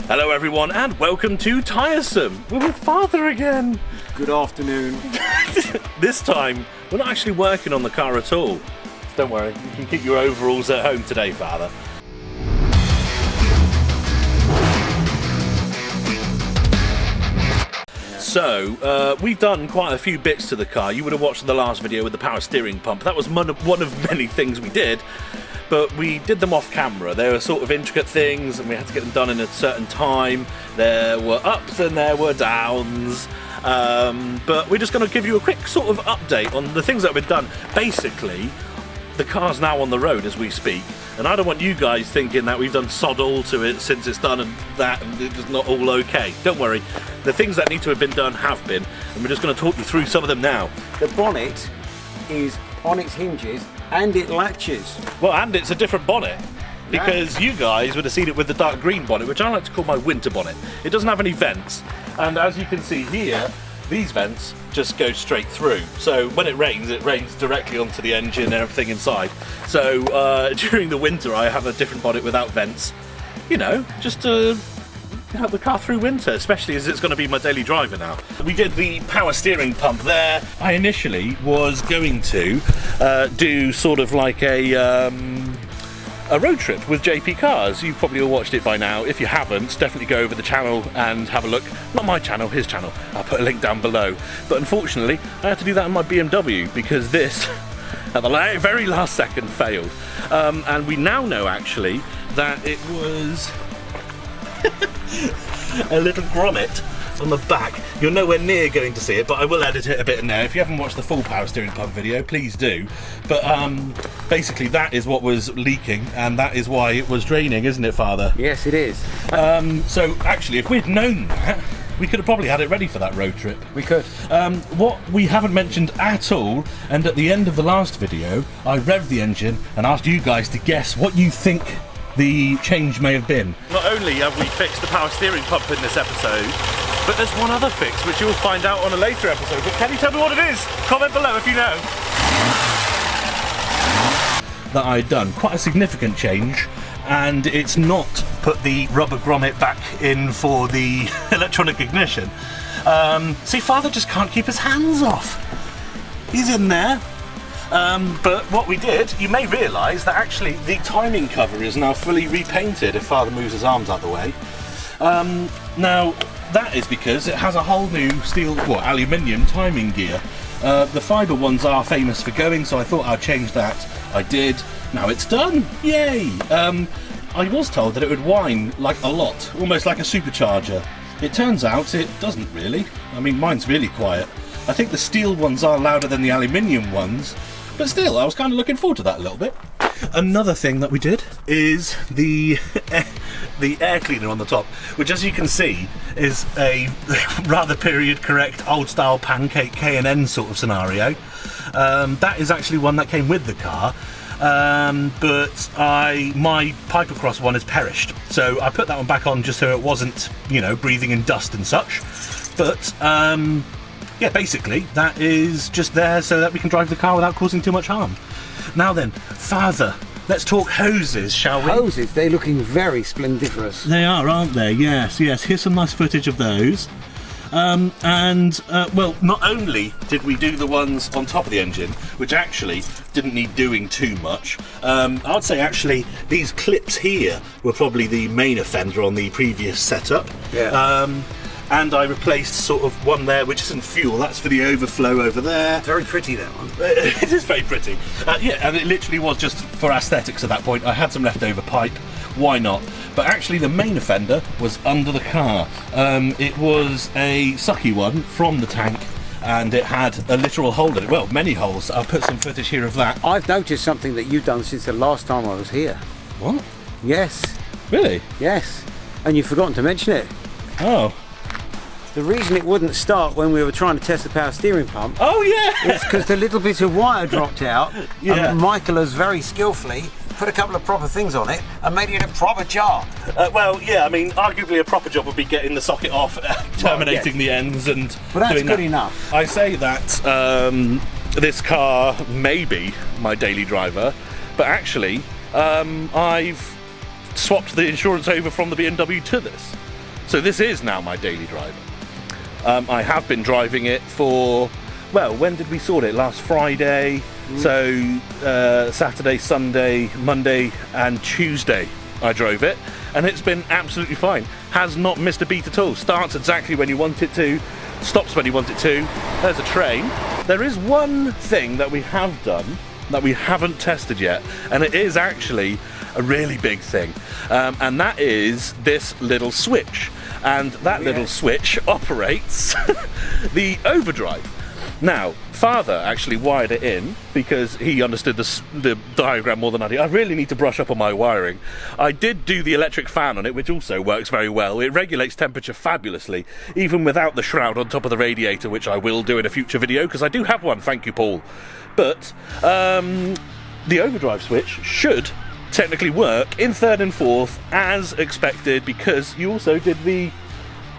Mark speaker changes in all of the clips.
Speaker 1: Hello everyone and welcome to Tiresome. We're with Father again.
Speaker 2: Good afternoon.
Speaker 1: This time we're not actually working on the car at all. So don't worry, you can keep your overalls at home today, Father. So, we've done quite a few bits to the car. You would have watched the last video with the power steering pump. That was one of many things we did, but we did them off camera. They were sort of intricate things and we had to get them done in a certain time. There were ups and there were downs. But we're just going to give you a quick sort of update on the things that have been done. Basically, the car's now on the road as we speak, and I don't want you guys thinking that we've done sod all to it since it's done and that and it's not all okay. Don't worry, the things that need to have been done have been, and we're just going to talk you through some of them now.
Speaker 2: The bonnet is on its hinges and it latches.
Speaker 1: Well, and it's a different bonnet, because you guys would have seen it with the dark green bonnet, which I like to call my winter bonnet. It doesn't have any vents, and as you can see here, these vents just go straight through. So when it rains directly onto the engine and everything inside. So during the winter I have a different bonnet without vents, you know, just to help the car through winter, especially as it's going to be my daily driver now. We did the power steering pump there. I initially was going to do sort of like a road trip with JP Cars. You've probably all watched it by now. If you haven't, definitely go over the channel and have a look. Not my channel, his channel. I'll put a link down below. But unfortunately, I had to do that in my BMW because this, at the very last second, failed. And we now know, actually, that it was a little grommet on the back. You're nowhere near going to see it, but I will edit it a bit in there. If you haven't watched the full power steering pump video, please do. But basically that is what was leaking, and that is why it was draining, isn't it, Father?
Speaker 2: Yes, it is.
Speaker 1: So actually, if we'd known that, we could have probably had it ready for that road trip.
Speaker 2: We could.
Speaker 1: What we haven't mentioned at all, and at the end of the last video, I revved the engine and asked you guys to guess what you think the change may have been. Not only have we fixed the power steering pump in this episode, but there's one other fix which you'll find out on a later episode. But can you tell me what it is? Comment below if you know. That I'd done quite a significant change, and it's not put the rubber grommet back in for the electronic ignition. See, Father just can't keep his hands off. He's in there. But what we did, you may realise that actually the timing cover is now fully repainted if Father moves his arms out the way. Now, that is because it has a whole new steel, aluminium timing gear. The fibre ones are famous for going, so I thought I'd change that. I did. Now it's done. Yay! I was told that it would whine like a lot, almost like a supercharger. It turns out it doesn't really. I mean, mine's really quiet. I think the steel ones are louder than the aluminium ones, but still, I was kind of looking forward to that a little bit. Another thing that we did is the air cleaner on the top, which, as you can see, is a rather period correct old style pancake K&N sort of scenario. That is actually one that came with the car, but my Pipercross one has perished, so I put that one back on just so it wasn't, you know, breathing in dust and such. But yeah, basically that is just there so that we can drive the car without causing too much harm. Now then, Father, let's talk hoses, shall we?
Speaker 2: Hoses, they're looking very splendiferous.
Speaker 1: They are, aren't they? Yes, yes. Here's some nice footage of those. Well, not only did we do the ones on top of the engine, which actually didn't need doing too much, I'd say actually these clips here were probably the main offender on the previous setup.
Speaker 2: Yeah.
Speaker 1: And I replaced sort of one there which isn't fuel, that's for the overflow over there.
Speaker 2: Very pretty, that one.
Speaker 1: It is very pretty. Yeah, and it literally was just for aesthetics at that point. I had some leftover pipe, why not? But actually the main offender was under the car. It was a sucky one from the tank, and it had a literal hole in it. Well, many holes. I'll put some footage here of that.
Speaker 2: I've noticed something that you've done since the last time I was here.
Speaker 1: What?
Speaker 2: Yes.
Speaker 1: Really?
Speaker 2: Yes. And you've forgotten to mention it.
Speaker 1: Oh.
Speaker 2: The reason it wouldn't start when we were trying to test the power steering pump,
Speaker 1: oh yeah,
Speaker 2: is because the little bit of wire dropped out.
Speaker 1: Yeah.
Speaker 2: And Michael has very skillfully put a couple of proper things on it and made it a proper job.
Speaker 1: Well, yeah, I mean, arguably a proper job would be getting the socket off, terminating the ends, and
Speaker 2: but that's
Speaker 1: doing
Speaker 2: good
Speaker 1: that.
Speaker 2: enough.
Speaker 1: I say that this car may be my daily driver, but actually I've swapped the insurance over from the BMW to this. So this is now my daily driver. I have been driving it for, well, when did we sort it? Last Friday. So Saturday, Sunday, Monday and Tuesday I drove it, and it's been absolutely fine. Has not missed a beat at all. Starts exactly when you want it to, stops when you want it to. There's a train. There is one thing that we have done that we haven't tested yet, and it is actually a really big thing, and that is this little switch. And that little switch operates the overdrive. Now, Father actually wired it in because he understood the diagram more than I do. I really need to brush up on my wiring. I did do the electric fan on it, which also works very well. It regulates temperature fabulously, even without the shroud on top of the radiator, which I will do in a future video, because I do have one, thank you, Paul. But the overdrive switch should technically work in third and fourth as expected, because you also did the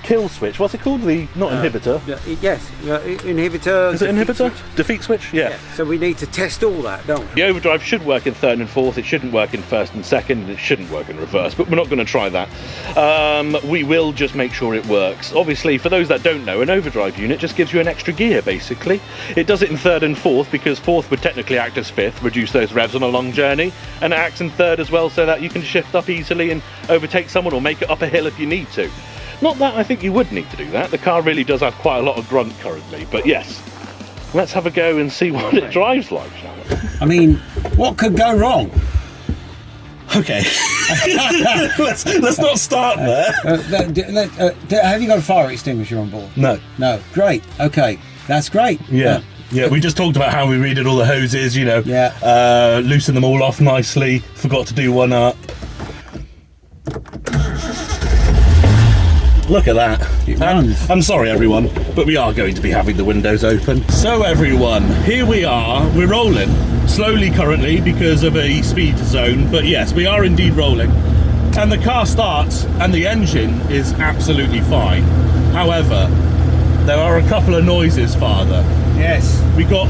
Speaker 1: kill switch. What's it called? The inhibitor.
Speaker 2: Yes, inhibitor.
Speaker 1: Is it inhibitor? Defeat switch? Yeah.
Speaker 2: So we need to test all that, don't we?
Speaker 1: The overdrive should work in third and fourth. It shouldn't work in first and second, and it shouldn't work in reverse, but we're not going to try that. We will just make sure it works. Obviously, for those that don't know, an overdrive unit just gives you an extra gear, basically. It does it in third and fourth because fourth would technically act as fifth, reduce those revs on a long journey, and it acts in third as well so that you can shift up easily and overtake someone or make it up a hill if you need to. Not that I think you would need to do that. The car really does have quite a lot of grunt currently, but yes. Let's have a go and see what it drives like, shall we?
Speaker 2: I mean, what could go wrong?
Speaker 1: Okay. let's not start there.
Speaker 2: Have you got a fire extinguisher on board?
Speaker 1: No.
Speaker 2: No. Great. Okay. That's great.
Speaker 1: Yeah. Yeah, we just talked about how we redid all the hoses, you know.
Speaker 2: Yeah.
Speaker 1: Loosened them all off nicely. Forgot to do one up. Look at that.
Speaker 2: It runs.
Speaker 1: I'm sorry everyone, but we are going to be having the windows open. So everyone, here we are. We're rolling. Slowly currently because of a speed zone, but yes, we are indeed rolling. And the car starts and the engine is absolutely fine. However, there are a couple of noises, Father.
Speaker 2: Yes.
Speaker 1: We got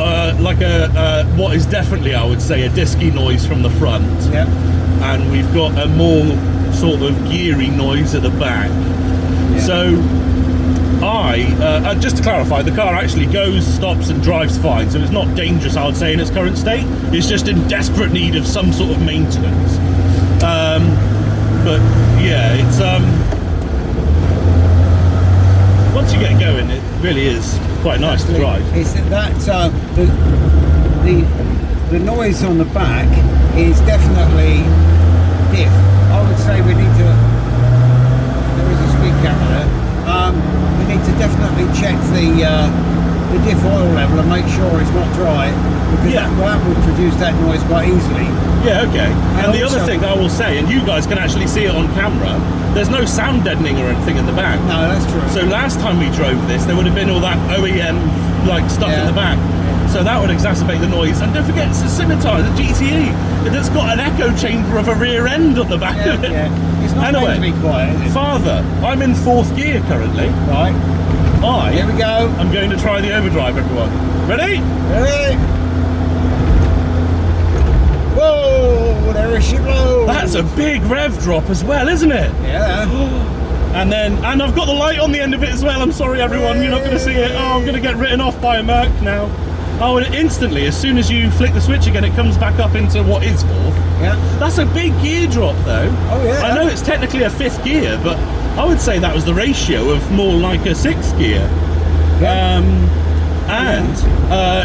Speaker 1: what is definitely, I would say, a disky noise from the front.
Speaker 2: Yep.
Speaker 1: And we've got a more sort of geary noise at the back. So just to clarify, the car actually goes, stops and drives fine, so it's not dangerous, I would say, in its current state. It's just in desperate need of some sort of maintenance. But yeah, it's once you get going, it really is quite nice to drive.
Speaker 2: It's that the noise on the back is definitely diff. I would say we need to. There is a speed camera there. We need to definitely check the diff oil level and make sure it's not dry, because that would produce that noise quite easily.
Speaker 1: Yeah, okay. And the
Speaker 2: also,
Speaker 1: other thing that I will say, and you guys can actually see it on camera, there's no sound deadening or anything in the back.
Speaker 2: No, that's true.
Speaker 1: So last time we drove this, there would have been all that OEM like stuff in the back. So that would exacerbate the noise. And don't forget, it's a Scimitar, it's a GTE. It's got an echo chamber of a rear end on the back of it.
Speaker 2: Yeah. It's not
Speaker 1: anyway,
Speaker 2: going to be quiet, is it?
Speaker 1: Father, I'm in fourth gear currently.
Speaker 2: Right. Here we go.
Speaker 1: I'm going to try the overdrive, everyone. Ready?
Speaker 2: Ready? Whoa, there she blows.
Speaker 1: That's a big rev drop as well, isn't it?
Speaker 2: Yeah.
Speaker 1: And I've got the light on the end of it as well. I'm sorry, everyone, you're not going to see it. Oh, I'm going to get written off by a Merc now. Oh, and instantly, as soon as you flick the switch again, it comes back up into what is fourth.
Speaker 2: Yeah. That's
Speaker 1: a big gear drop, though.
Speaker 2: Oh, yeah.
Speaker 1: I know it's technically a fifth gear, but I would say that was the ratio of more like a sixth gear.
Speaker 2: Yeah.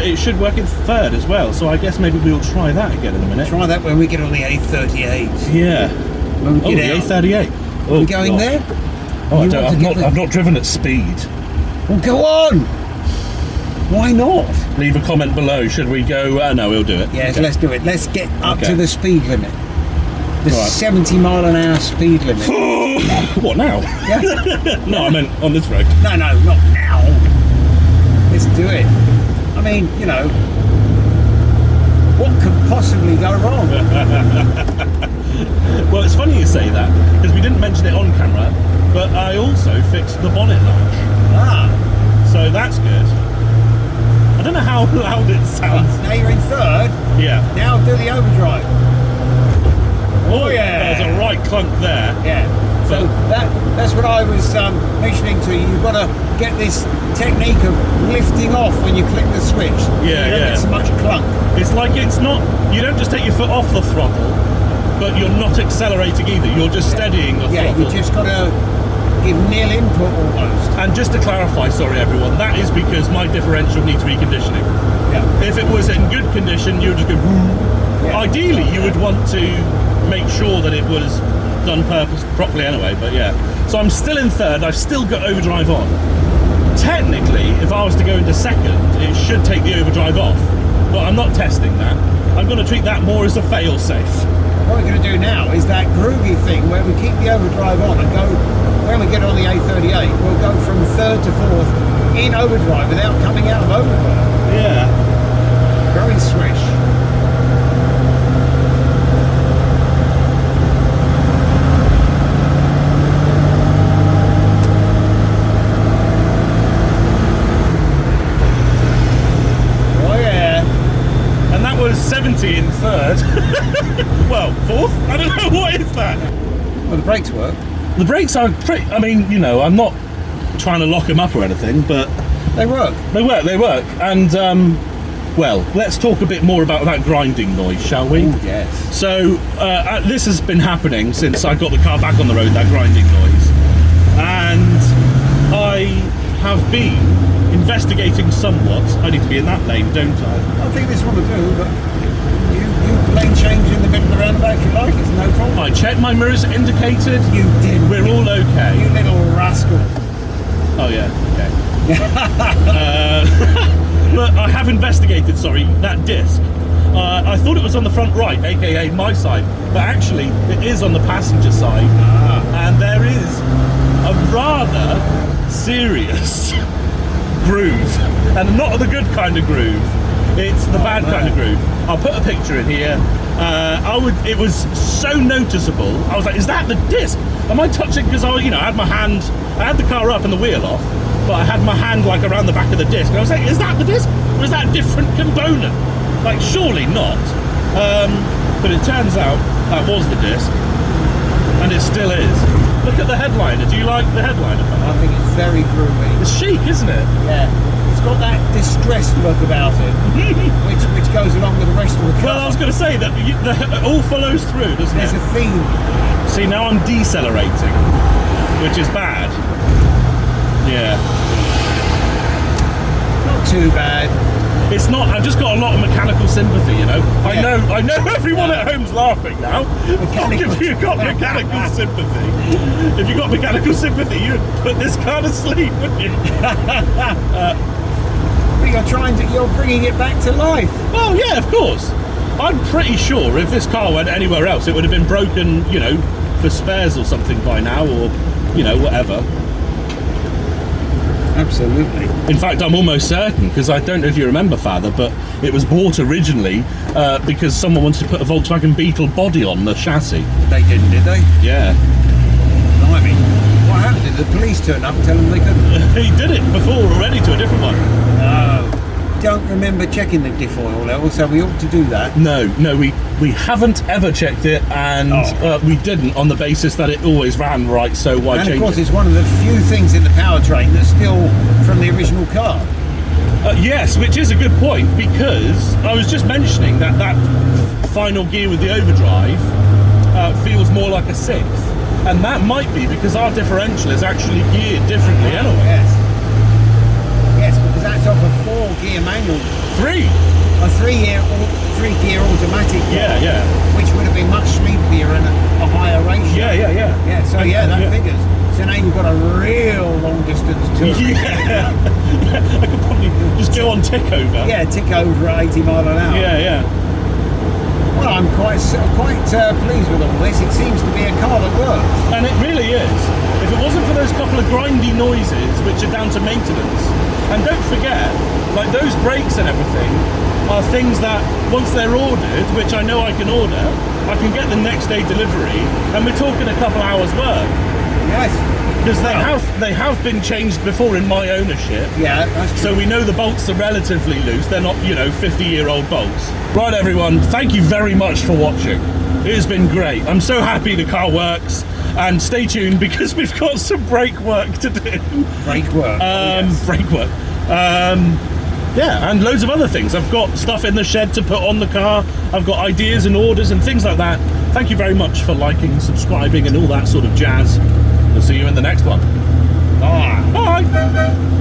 Speaker 1: It should work in third as well, so I guess maybe we'll try that again in a minute.
Speaker 2: Try that when we get on the A38.
Speaker 1: Yeah.
Speaker 2: When we get
Speaker 1: the A38. Oh,
Speaker 2: we going there?
Speaker 1: Oh, I've not driven at speed.
Speaker 2: Well, go on! Why not?
Speaker 1: Leave a comment below. Should we go? No, we'll do it.
Speaker 2: Yes,
Speaker 1: okay.
Speaker 2: Let's do it. Let's get up to the speed limit. The 70 mile an hour speed limit.
Speaker 1: What now?
Speaker 2: Yeah.
Speaker 1: No, I meant on this road.
Speaker 2: No, not now. Let's do it. I mean, you know, what could possibly go wrong?
Speaker 1: Well, it's funny you say that, because we didn't mention it on camera, but I also fixed the bonnet latch. So that's good. I don't know how loud it sounds.
Speaker 2: Now you're in third.
Speaker 1: Yeah.
Speaker 2: Now do the overdrive. Oh yeah.
Speaker 1: There's a right clunk there.
Speaker 2: Yeah. So that's what I was mentioning to you, you've got to get this technique of lifting off when you click the switch.
Speaker 1: Yeah,
Speaker 2: you don't get so much clunk.
Speaker 1: It's like it's not, you don't just take your foot off the throttle, but you're not accelerating either. You're just steadying the throttle.
Speaker 2: You just got to give nil input almost.
Speaker 1: And just to clarify, sorry everyone, that is because my differential needs reconditioning.
Speaker 2: Yeah.
Speaker 1: If it was in good condition, you would just go boom.
Speaker 2: Yeah.
Speaker 1: Ideally, you would want to make sure that it was done properly anyway, but yeah. So I'm still in third, I've still got overdrive on. Technically, if I was to go into second, it should take the overdrive off, but I'm not testing that. I'm going to treat that more as a fail-safe.
Speaker 2: What we're going to do now is that groovy thing where we keep the overdrive on and go, when we get on the A38, we'll go from third to fourth in overdrive without coming out of overdrive.
Speaker 1: Yeah.
Speaker 2: Very swish. Oh yeah.
Speaker 1: And that was 70 in third. Well, fourth? I don't know, what is that?
Speaker 2: Well, the brakes work.
Speaker 1: The brakes are pretty, I mean, you know, I'm not trying to lock them up or anything, but
Speaker 2: They work.
Speaker 1: they work. And, well, let's talk a bit more about that grinding noise, shall we?
Speaker 2: Oh, yes.
Speaker 1: So, this has been happening since I got the car back on the road, that grinding noise. And I have been investigating somewhat. I need to be in that lane, don't I?
Speaker 2: I think this one will do, but you lane change in the middle of the roundabout if you like, it's no problem.
Speaker 1: I checked my mirrors are indicated.
Speaker 2: You did.
Speaker 1: We're all okay.
Speaker 2: You little rascal.
Speaker 1: Oh yeah, okay. But I have investigated, sorry, that disc. I thought it was on the front right, aka my side, but actually it is on the passenger side. And there is a rather serious groove, and not the good kind of groove. It's the bad kind of groove. I'll put a picture in here. It was so noticeable. I was like, is that the disc? Am I touching? Because I had my hand, I had the car up and the wheel off, but I had my hand like around the back of the disc. And I was like, is that the disc? Or is that a different component? Like, surely not. But it turns out that was the disc, and it still is. Look at the headliner. Do you like the headliner?
Speaker 2: I think it's very groovy.
Speaker 1: It's chic, isn't it?
Speaker 2: Yeah. It's got that distressed look about it, which goes along with the rest of the car.
Speaker 1: Well, I was going to say that it all follows through, doesn't
Speaker 2: There's
Speaker 1: it?
Speaker 2: a theme.
Speaker 1: See, now I'm decelerating, which is bad. Yeah.
Speaker 2: Not too bad.
Speaker 1: It's not, I've just got a lot of mechanical sympathy, you know.
Speaker 2: Yeah.
Speaker 1: I know everyone at home's laughing now. Fuck if you've got mechanical sympathy. If you've got mechanical sympathy, you'd put this car to sleep, wouldn't you?
Speaker 2: But you're bringing it back to life.
Speaker 1: Oh yeah, of course. I'm pretty sure if this car went anywhere else, it would have been broken, you know, for spares or something by now, or, you know, whatever.
Speaker 2: Absolutely.
Speaker 1: In fact, I'm almost certain, because I don't know if you remember, Father, but it was bought originally because someone wanted to put a Volkswagen Beetle body on the chassis.
Speaker 2: They didn't, did they?
Speaker 1: Yeah.
Speaker 2: Blimey. What happened? Did the police turn up and tell them they couldn't?
Speaker 1: He did it before already to a different one.
Speaker 2: No. Don't remember checking the diff oil level, so we ought to do that.
Speaker 1: No, we haven't ever checked it, and we didn't on the basis that it always ran right, so why change it?
Speaker 2: And of course, it's one of the few things in the powertrain that's still from the original car.
Speaker 1: Yes, which is a good point, because I was just mentioning that final gear with the overdrive feels more like a sixth, and that might be because our differential is actually geared differently anyway.
Speaker 2: Yes, because that's off a 4-gear manual.
Speaker 1: Three.
Speaker 2: A 3-gear automatic.
Speaker 1: Yeah.
Speaker 2: Which would have been much sleepier and a higher ratio.
Speaker 1: Yeah.
Speaker 2: Yeah, so that figures. So now you've got a real long distance tour.
Speaker 1: Yeah. I could probably just go on tick over.
Speaker 2: Yeah, tick over at 80 mile an hour.
Speaker 1: Yeah.
Speaker 2: Well, I'm quite pleased with all this. It seems to be a car that works.
Speaker 1: And it really is. If it wasn't for those couple of grindy noises, which are down to maintenance, and don't forget, like those brakes and everything are things that once they're ordered, which I know I can order, I can get the next day delivery, and we're talking a couple hours work.
Speaker 2: Yes.
Speaker 1: Because they have been changed before in my ownership.
Speaker 2: Yeah, that's true.
Speaker 1: So we know the bolts are relatively loose. They're not, 50-year-old bolts. Right, everyone, thank you very much for watching. It has been great. I'm so happy the car works. And stay tuned because we've got some brake work to do.
Speaker 2: Brake work.
Speaker 1: Brake work. Yeah, and loads of other things. I've got stuff in the shed to put on the car. I've got ideas and orders and things like that. Thank you very much for liking, subscribing, and all that sort of jazz. We'll see you in the next one.
Speaker 2: Bye.
Speaker 1: Bye.